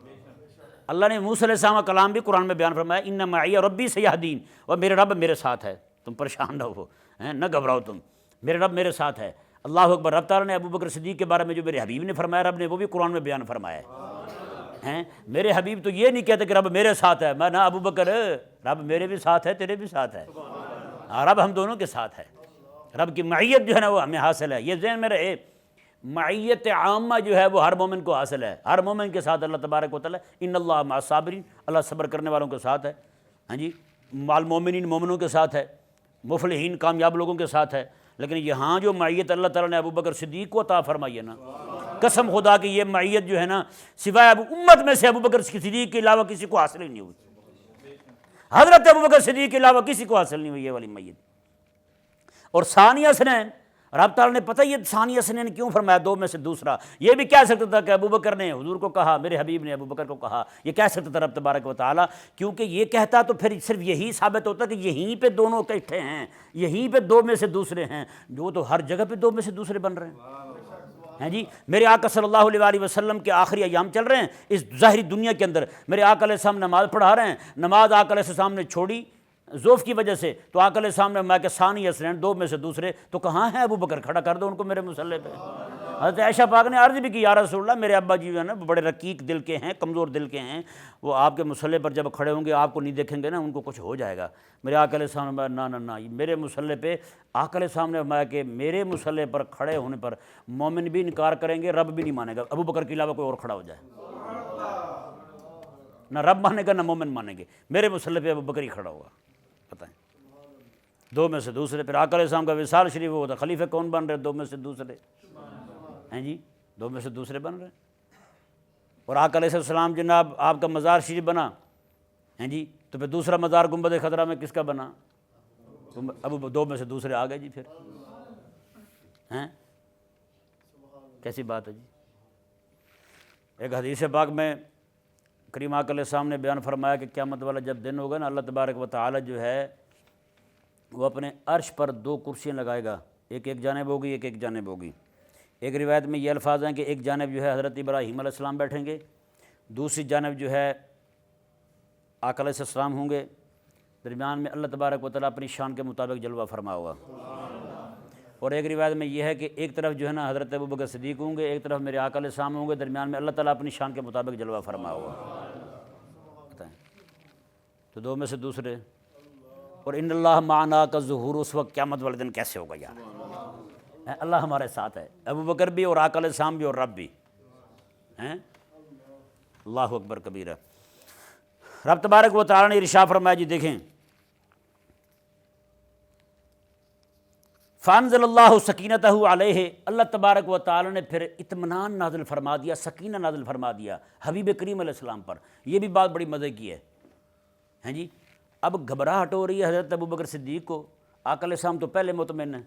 اللہ نے موسیٰ علیہ السلام کا کلام بھی قرآن میں بیان فرمایا، ان معی ربی سیہدین، اور میرے رب میرے ساتھ ہے، تم پریشان نہ ہو، نہ گھبراؤ تم، میرے رب میرے ساتھ ہے۔ اللہ اکبر۔ رب تعالیٰ نے ابو بکر صدیق کے بارے میں جو میرے حبیب نے فرمایا، رب نے وہ بھی قرآن میں بیان فرمایا ہے۔ میرے حبیب تو یہ نہیں کہتے کہ رب میرے ساتھ ہے، میں نہ ابو بکر، رب میرے بھی ساتھ ہے، تیرے بھی ساتھ ہے، رب ہم دونوں کے ساتھ ہے۔ رب کی معیت جو ہے نا وہ ہمیں حاصل ہے، یہ ذہن میں رہے، معیت عامہ جو ہے وہ ہر مومن کو حاصل ہے، ہر مومن کے ساتھ اللہ تبارک و تعالیٰ، ان اللہ مع الصابرین، اللہ صبر کرنے والوں کے ساتھ ہے، ہاں جی، مع المؤمنین، مومنوں کے ساتھ ہے، مفلحین کامیاب لوگوں کے ساتھ ہے۔ لیکن یہاں جو معیت اللہ تعالیٰ نے ابو بکر صدیق کو عطا فرمائی ہے نا، قسم خدا کی یہ معیت جو ہے نا، سوائے امت میں سے ابو بکر صدیق کے علاوہ کسی کو حاصل ہی نہیں ہوئی، حضرت ابو بکر صدیق کے علاوہ کسی کو حاصل نہیں ہوئی یہ والی معیت۔ اور ثانی اثنین، رب تعالیٰ نے پتہ یہ ثانی اثنین کیوں فرمایا، 2 میں سے دوسرا، یہ بھی کہہ سکتا تھا کہ ابو بکر نے حضور کو کہا، میرے حبیب نے ابو بکر کو کہا، یہ کہہ سکتا تھا رب تبارک و تعالیٰ، کیونکہ یہ کہتا تو پھر صرف یہی ثابت ہوتا کہ یہیں پہ دونوں اکٹھے ہیں، یہیں پہ 2 میں سے دوسرے ہیں، جو تو ہر جگہ پہ 2 میں سے دوسرے بن رہے ہیں جی۔ میرے آقا صلی اللہ علیہ وسلم کے آخری ایام چل رہے ہیں اس ظاہری دنیا کے اندر، میرے آقا علیہ السلام نماز پڑھا رہے ہیں، نماز آقا علیہ السلام نے چھوڑی ذوف کی وجہ سے، تو آقا علیہ السلام نے میں کہ ثانی اثنین، 2 میں سے دوسرے، تو کہاں ہیں ابو بکر، کھڑا کر دو ان کو میرے مصلی پہ۔ حضرت عائشہ پاک نے عرض بھی کی، یا رسول اللہ، میرے ابا جی جو ہے نا بڑے رقیق دل کے ہیں، کمزور دل کے ہیں، وہ آپ کے مصلی پر جب کھڑے ہوں گے آپ کو نہیں دیکھیں گے نا، ان کو کچھ ہو جائے گا۔ میرے آقا علیہ السلام نے نہ نہ نہ، میرے مصلی پہ آقا علیہ السلام نے فرمایا کہ میرے مصلی پر کھڑے ہونے پر مومن بھی انکار کریں گے، رب بھی نہیں مانے گا، ابو بکر کے علاوہ کوئی اور کھڑا ہو جائے، نہ رب مانے گا نہ مومن مانیں گے، میرے مصلی پہ ابو بکر ہی کھڑا ہوگا۔ پتہ ہے 2 میں سے دوسرے، پھر آقا علیہ السلام کا وصال شریف ہوتا، خلیفہ کون بن رہے؟ 2 میں سے دوسرے ہیں جی، 2 میں سے دوسرے بن رہے ہیں۔ اور آقا علیہ السلام جناب آپ کا مزار شریف بنا ہیں جی، تو پھر دوسرا مزار گنبد خضرا میں کس کا بنا؟ اب 2 میں سے دوسرے آ گئے جی، پھر ہیں کیسی بات ہے جی۔ ایک حدیث پاک میں کریم آقا علیہ السلام نے بیان فرمایا کہ قیامت والا جب دن ہوگا نا، اللہ تبارک و تعالی جو ہے وہ اپنے عرش پر 2 کرسیاں لگائے گا، ایک جانب ہوگی، ایک جانب ہوگی۔ ایک روایت میں یہ الفاظ ہیں کہ ایک جانب جو ہے حضرت ابراہیم علیہ السلام بیٹھیں گے، دوسری جانب جو ہے آقا علیہ السلام ہوں گے، درمیان میں اللہ تبارک و تعالیٰ اپنی شان کے مطابق جلوہ فرما ہوگا۔ اور ایک روایت میں یہ ہے کہ ایک طرف جو ہے نا حضرت ابو بکر صدیق ہوں گے، ایک طرف میرے آقا علیہ السلام ہوں گے، درمیان میں اللہ تعالیٰ اپنی شان کے مطابق جلوہ فرما ہوگا۔ تو دو میں سے دوسرے. اور ان اللہ معنا کا ظہور اس وقت قیامت والے دن کیسے ہوگا یار؟ اللہ ہمارے ساتھ ہے، ابو بکر بھی اور آقا علیہ السلام بھی اور رب بھی ہیں. اللہ اکبر کبیرہ. رب تبارک و تعالیٰ نے ارشاد فرمایا جی دیکھیں، فانزل اللہ سکینتہ علیہ، اللہ تبارک و تعالیٰ نے پھر اطمینان نازل فرما دیا، سکینہ نازل فرما دیا حبیب کریم علیہ السلام پر. یہ بھی بات بڑی مزے کی ہے ہیں جی. اب گھبراہٹ ہو رہی ہے حضرت ابو بکر صدیق کو، آقا علیہ السلام تو پہلے مطمئن ہیں،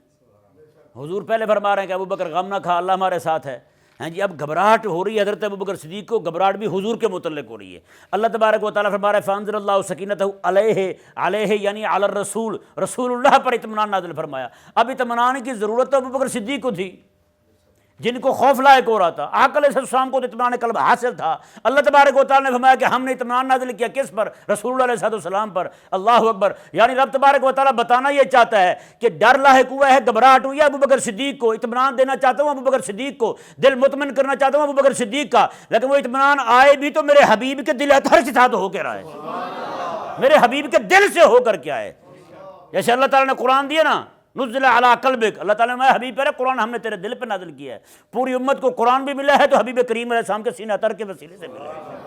حضور پہلے فرما رہے ہیں کہ ابو بکر غم نہ کھا، اللہ ہمارے ساتھ ہے ہیں جی. اب گھبراہٹ ہو رہی ہے حضرت ابو بکر صدیق کو، گھبراہٹ بھی حضور کے متعلق ہو رہی ہے. اللہ تبارک و تعالیٰ فرما رہا ہے فانزل اللہ سکینتہ علیہ یعنی علی الرسول، رسول اللہ پر اطمینان نازل فرمایا. اب اطمینان کی ضرورت تو ابو بکر صدیق کو تھی جن کو خوف لائق ہو رہا تھا. آقا علیہ السلام کو تو اطمینان قلب حاصل تھا. اللہ تبارک و تعالیٰ نے فرمایا کہ ہم نے اطمینان نازل کیا کس پر؟ رسول اللہ علیہ السلام پر. اللہ اکبر. یعنی رب تبارک و تعالیٰ بتانا یہ چاہتا ہے کہ ڈر لاحق ہوا ہے، گھبراہٹ ہوئی ہے ابو بکر صدیق کو، اطمینان دینا چاہتا ہوں ابو بکر صدیق کو، دل مطمئن کرنا چاہتا ہوں ابو بکر صدیق کا، لیکن وہ اطمینان آئے بھی تو میرے حبیب کے دل اطہر کے ساتھ ہو کے رہا ہے، میرے حبیب کے دل سے ہو کر کے آئے. جیسے اللہ تعالیٰ نے قرآن دیا نا، نزل علی قلبک، اللہ تعالیٰ نے میں حبیب پر قرآن ہم نے تیرے دل پہ نازل کیا ہے. پوری امت کو قرآن بھی ملا ہے تو حبیب کریم علیہ السلام کے سینہ اطہر کے وسیلے سے ملا ہے.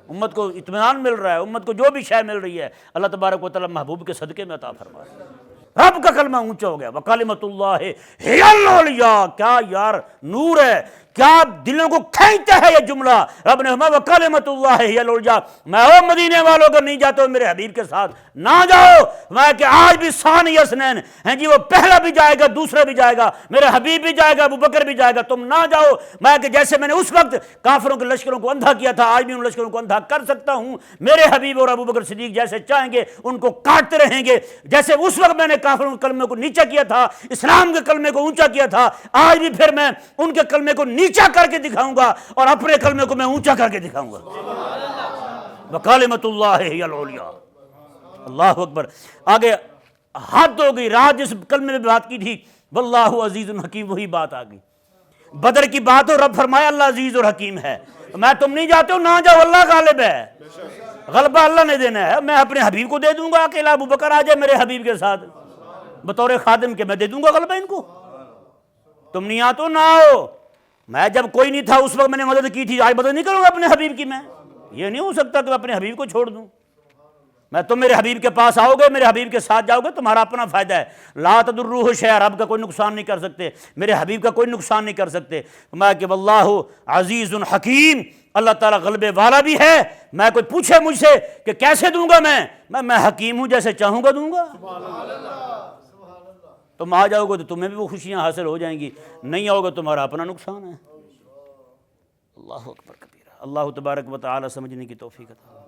امت کو اطمینان مل رہا ہے، امت کو جو بھی شے مل رہی ہے اللہ تبارک و تعالیٰ محبوب کے صدقے میں عطا فرما رہا ہے. رب کا کلمہ اونچا ہو گیا، وکلمۃ اللہ ہی العلیٰ. کیا یار نور ہے، کیا دلوں کو کھینچتا ہے یہ جملہ. رب نے فرمایا وکلمۃ اللہ ہی العلیٰ. میں او مدینے والوں اگر نہیں جاتے ہو میرے حبیب کے ساتھ نہ جاؤ. میں کہ آج بھی ثانی اثنین ہیں جی، وہ پہلا بھی جائے گا دوسرا بھی جائے گا، میرے حبیب بھی جائے گا ابو بکر بھی جائے گا، تم نہ جاؤ. میں کہ جیسے میں نے اس وقت کافروں کے لشکروں کو اندھا کیا تھا آج بھی ان لشکروں کو اندھا کر سکتا ہوں. میرے حبیب اور ابو بکر صدیق جیسے چاہیں گے ان کو کاٹتے رہیں گے. جیسے اس وقت میں نے کافروں کے کلمے کو نیچا کیا تھا، اسلام کے کلمے کو اونچا کیا تھا، آج بھی پھر میں ان کے کلمے کو نیچا کر کے دکھاؤں گا اور اپنے کلمے کو میں اونچا کر کے دکھاؤں گا. وکلمۃ اللہ ہی العلیٰ. اللہ اکبر. آگے حد ہو گئی، رات جس کلمے میں بات کی تھی واللہ عزیز حکیم، وہی بات آ گئی. بدر کی بات ہو، رب فرمایا اللہ عزیز اور حکیم ہے. میں تم نہیں جاتے ہو نہ جاؤ، اللہ غالب ہے، غلبہ اللہ نے دینا ہے. میں اپنے حبیب کو دے دوں گا، اکیلا ابو بکر آ جائے میرے حبیب کے ساتھ بطور خادم کے، میں دے دوں گا غلبہ ان کو. تم نہیں آتے ہو نہ آؤ. میں جب کوئی نہیں تھا اس وقت میں نے مدد کی تھی، آج مدد نہیں کروں گا اپنے حبیب کی. میں یہ نہیں ہو سکتا کہ میں اپنے حبیب کو چھوڑ دوں. میں تم میرے حبیب کے پاس آؤ گے، میرے حبیب کے ساتھ جاؤ گے، تمہارا اپنا فائدہ ہے. لا تضروہ شیئا، رب کا کوئی نقصان نہیں کر سکتے، میرے حبیب کا کوئی نقصان نہیں کر سکتے. میں کہ واللہ عزیز حکیم، اللہ تعالیٰ غلبے والا بھی ہے. میں کوئی پوچھے مجھ سے کہ کیسے دوں گا، میں حکیم ہوں، جیسے چاہوں گا دوں گا. تم آ جاؤ گے تو تمہیں بھی وہ خوشیاں حاصل ہو جائیں گی، نہیں آؤ گے تمہارا اپنا نقصان ہے. اللہ اکبر کبیرہ. اللہ تبارک و تعالی سمجھنے کی توفیق عطا.